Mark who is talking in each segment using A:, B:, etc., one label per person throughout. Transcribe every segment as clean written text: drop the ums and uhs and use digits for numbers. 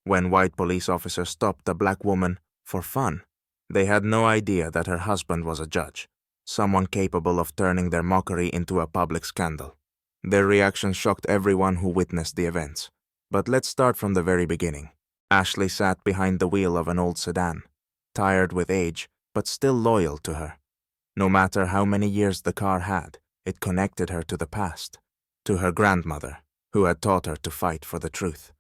A: When white police officers stopped a black woman for fun, they had no idea that her husband was a judge, someone capable of turning their mockery into a public scandal. Their reaction shocked everyone who witnessed the events. But let's start from the very beginning. Ashley sat behind the wheel of an old sedan, tired with age, but still loyal to her. No matter how many years the car had, it connected her to the past, to her grandmother, who had taught her to fight for the truth.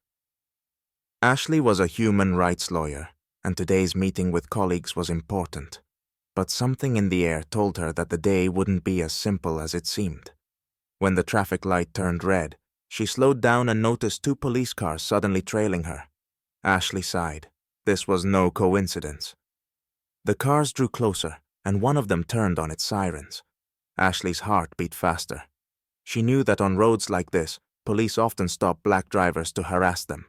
A: Ashley was a human rights lawyer, and today's meeting with colleagues was important. But something in the air told her that the day wouldn't be as simple as it seemed. When the traffic light turned red, she slowed down and noticed 2 police cars suddenly trailing her. Ashley sighed. This was no coincidence. The cars drew closer, and one of them turned on its sirens. Ashley's heart beat faster. She knew that on roads like this, police often stop black drivers to harass them.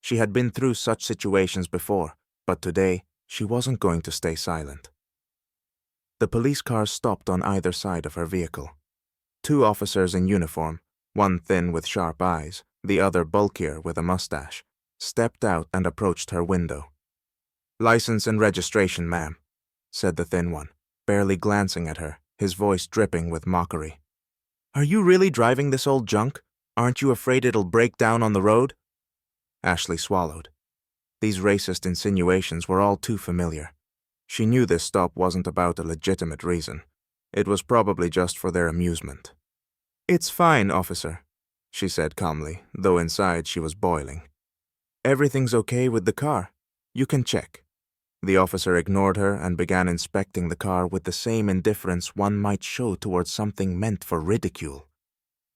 A: She had been through such situations before, but today, she wasn't going to stay silent. The police cars stopped on either side of her vehicle. 2 officers in uniform, one thin with sharp eyes, the other bulkier with a mustache, stepped out and approached her window. "License and registration, ma'am," said the thin one, barely glancing at her, his voice dripping with mockery. "Are you really driving this old junk? Aren't you afraid it'll break down on the road?" Ashley swallowed. These racist insinuations were all too familiar. She knew this stop wasn't about a legitimate reason. It was probably just for their amusement. "It's fine, officer," she said calmly, though inside she was boiling. "Everything's okay with the car. You can check." The officer ignored her and began inspecting the car with the same indifference one might show towards something meant for ridicule.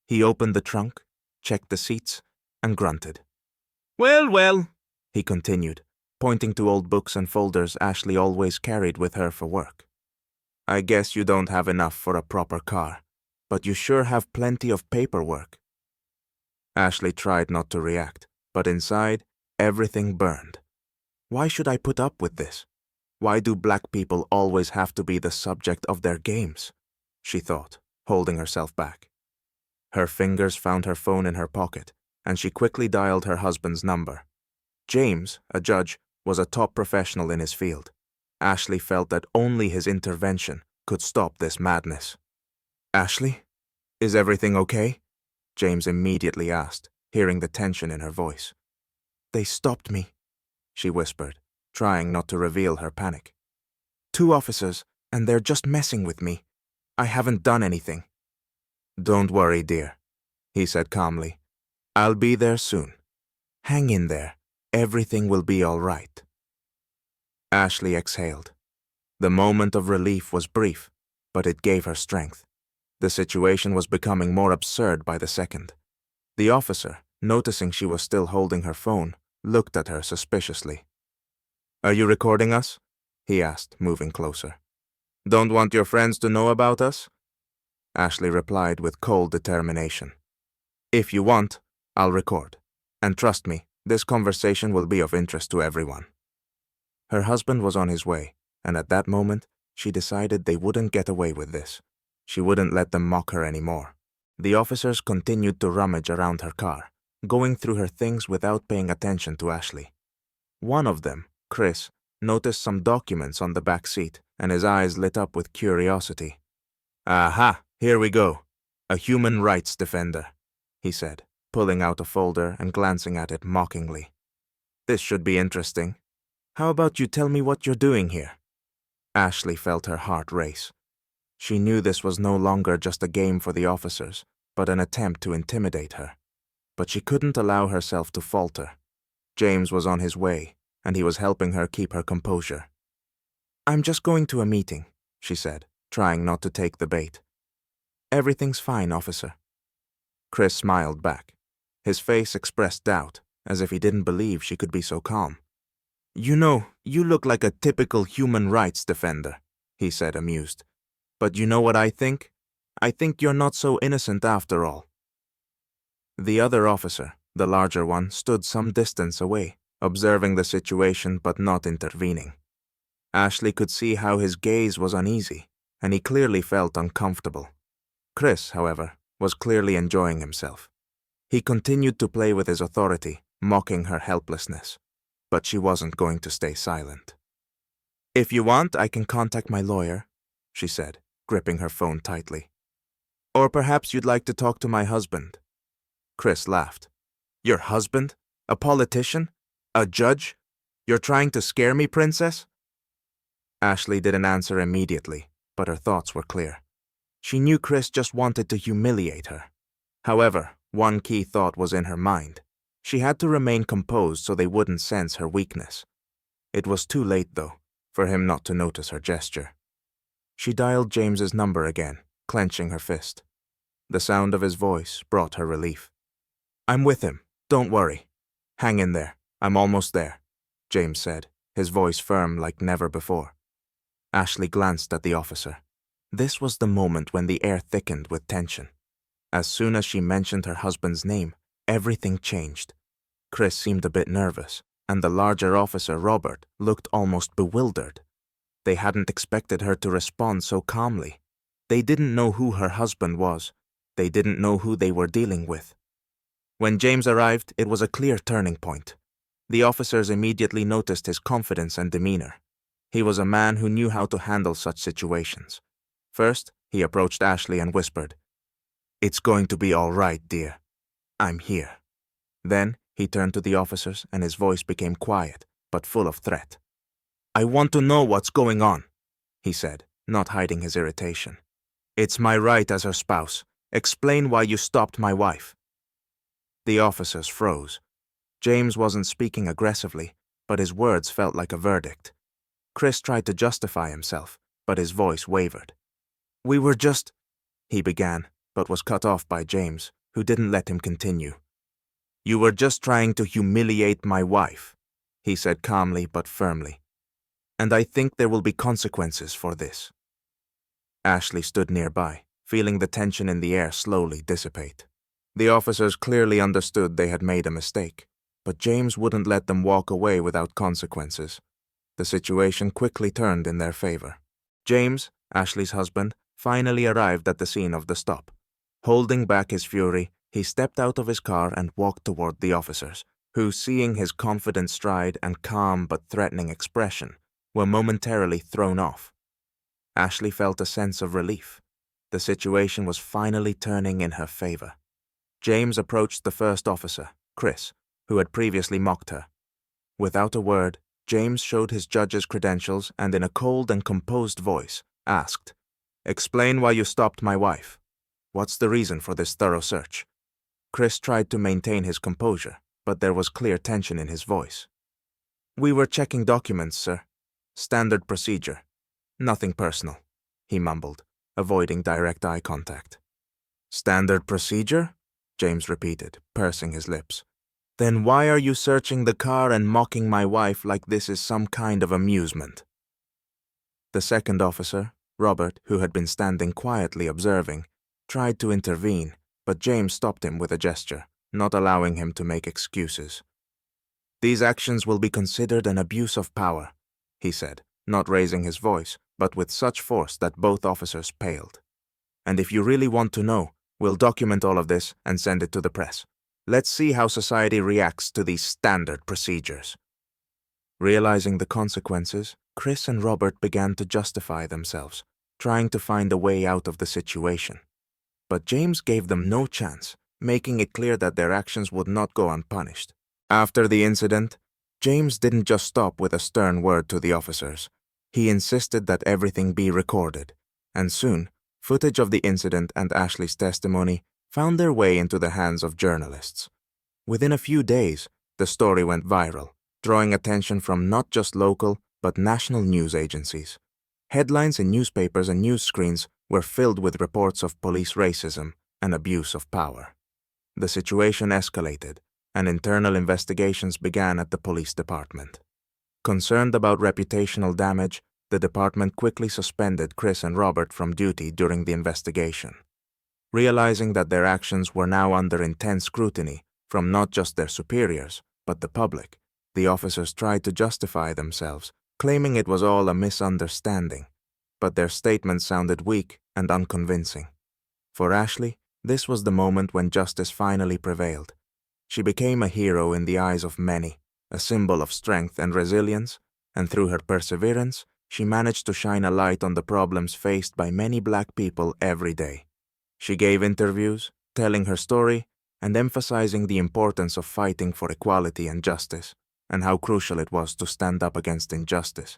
A: He opened the trunk, checked the seats, and grunted. "Well, well," he continued, pointing to old books and folders Ashley always carried with her for work. "I guess you don't have enough for a proper car, but you sure have plenty of paperwork." Ashley tried not to react, but inside, everything burned. Why should I put up with this? Why do black people always have to be the subject of their games? She thought, holding herself back. Her fingers found her phone in her pocket, and she quickly dialed her husband's number. James, a judge, was a top professional in his field. Ashley felt that only his intervention could stop this madness. "Ashley, is everything okay?" James immediately asked, hearing the tension in her voice. "They stopped me," she whispered, trying not to reveal her panic. "2 officers, and they're just messing with me. I haven't done anything." "Don't worry, dear," he said calmly. "I'll be there soon. Hang in there. Everything will be all right." Ashley exhaled. The moment of relief was brief, but it gave her strength. The situation was becoming more absurd by the second. The officer, noticing she was still holding her phone, looked at her suspiciously. "Are you recording us?" he asked, moving closer. "Don't want your friends to know about us?" Ashley replied with cold determination. "If you want, I'll record. And trust me, this conversation will be of interest to everyone." Her husband was on his way, and at that moment, she decided they wouldn't get away with this. She wouldn't let them mock her anymore. The officers continued to rummage around her car, going through her things without paying attention to Ashley. One of them, Chris, noticed some documents on the back seat, and his eyes lit up with curiosity. "Aha, here we go. A human rights defender," he said, pulling out a folder and glancing at it mockingly. "This should be interesting. How about you tell me what you're doing here?" Ashley felt her heart race. She knew this was no longer just a game for the officers, but an attempt to intimidate her. But she couldn't allow herself to falter. James was on his way, and he was helping her keep her composure. "I'm just going to a meeting," she said, trying not to take the bait. "Everything's fine, officer." Chris smiled back. His face expressed doubt, as if he didn't believe she could be so calm. "You know, you look like a typical human rights defender," he said, amused. "But you know what I think? I think you're not so innocent after all." The other officer, the larger one, stood some distance away, observing the situation but not intervening. Ashley could see how his gaze was uneasy, and he clearly felt uncomfortable. Chris, however, was clearly enjoying himself. He continued to play with his authority, mocking her helplessness. but she wasn't going to stay silent. "If you want, I can contact my lawyer," she said, gripping her phone tightly. "Or perhaps you'd like to talk to my husband." Chris laughed. "Your husband? A politician? A judge? You're trying to scare me, princess?" Ashley didn't answer immediately, but her thoughts were clear. She knew Chris just wanted to humiliate her. However, one key thought was in her mind. She had to remain composed so they wouldn't sense her weakness. It was too late, though, for him not to notice her gesture. She dialed James's number again, clenching her fist. The sound of his voice brought her relief. "I'm with him. Don't worry. Hang in there. I'm almost there," James said, his voice firm like never before. Ashley glanced at the officer. This was the moment when the air thickened with tension. As soon as she mentioned her husband's name, everything changed. Chris seemed a bit nervous, and the larger officer, Robert, looked almost bewildered. They hadn't expected her to respond so calmly. They didn't know who her husband was. They didn't know who they were dealing with. When James arrived, it was a clear turning point. The officers immediately noticed his confidence and demeanor. He was a man who knew how to handle such situations. First, he approached Ashley and whispered, "It's going to be all right, dear. I'm here." Then, he turned to the officers and his voice became quiet, but full of threat. "I want to know what's going on," he said, not hiding his irritation. "It's my right as her spouse. Explain why you stopped my wife." The officers froze. James wasn't speaking aggressively, but his words felt like a verdict. Chris tried to justify himself, but his voice wavered. "We were just—" he began, but was cut off by James, who didn't let him continue. "You were just trying to humiliate my wife," he said calmly but firmly. "And I think there will be consequences for this." Ashley stood nearby, feeling the tension in the air slowly dissipate. The officers clearly understood they had made a mistake, but James wouldn't let them walk away without consequences. The situation quickly turned in their favor. James, Ashley's husband, finally arrived at the scene of the stop. Holding back his fury, he stepped out of his car and walked toward the officers, who, seeing his confident stride and calm but threatening expression, were momentarily thrown off. Ashley felt a sense of relief. The situation was finally turning in her favor. James approached the first officer, Chris, who had previously mocked her. Without a word, James showed his judge's credentials and in a cold and composed voice, asked, "Explain why you stopped my wife. What's the reason for this thorough search?" Chris tried to maintain his composure, but there was clear tension in his voice. "We were checking documents, sir. Standard procedure. Nothing personal," he mumbled, avoiding direct eye contact. "Standard procedure?" James repeated, pursing his lips. "Then why are you searching the car and mocking my wife like this is some kind of amusement?" The second officer, Robert, who had been standing quietly observing, tried to intervene, but James stopped him with a gesture, not allowing him to make excuses. "These actions will be considered an abuse of power," he said, not raising his voice, but with such force that both officers paled. "And if you really want to know, we'll document all of this and send it to the press. Let's see how society reacts to these standard procedures." Realizing the consequences, Chris and Robert began to justify themselves, trying to find a way out of the situation. But James gave them no chance, making it clear that their actions would not go unpunished. After the incident, James didn't just stop with a stern word to the officers. He insisted that everything be recorded, and soon, footage of the incident and Ashley's testimony found their way into the hands of journalists. Within a few days, the story went viral, drawing attention from not just local but national news agencies. Headlines in newspapers and news screens were filled with reports of police racism and abuse of power. The situation escalated, and internal investigations began at the police department. Concerned about reputational damage, the department quickly suspended Chris and Robert from duty during the investigation. Realizing that their actions were now under intense scrutiny from not just their superiors, but the public, the officers tried to justify themselves, claiming it was all a misunderstanding, but their statements sounded weak and unconvincing. For Ashley, this was the moment when justice finally prevailed. She became a hero in the eyes of many, a symbol of strength and resilience, and through her perseverance, she managed to shine a light on the problems faced by many Black people every day. She gave interviews, telling her story, and emphasizing the importance of fighting for equality and justice, and how crucial it was to stand up against injustice,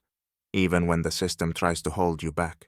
A: even when the system tries to hold you back.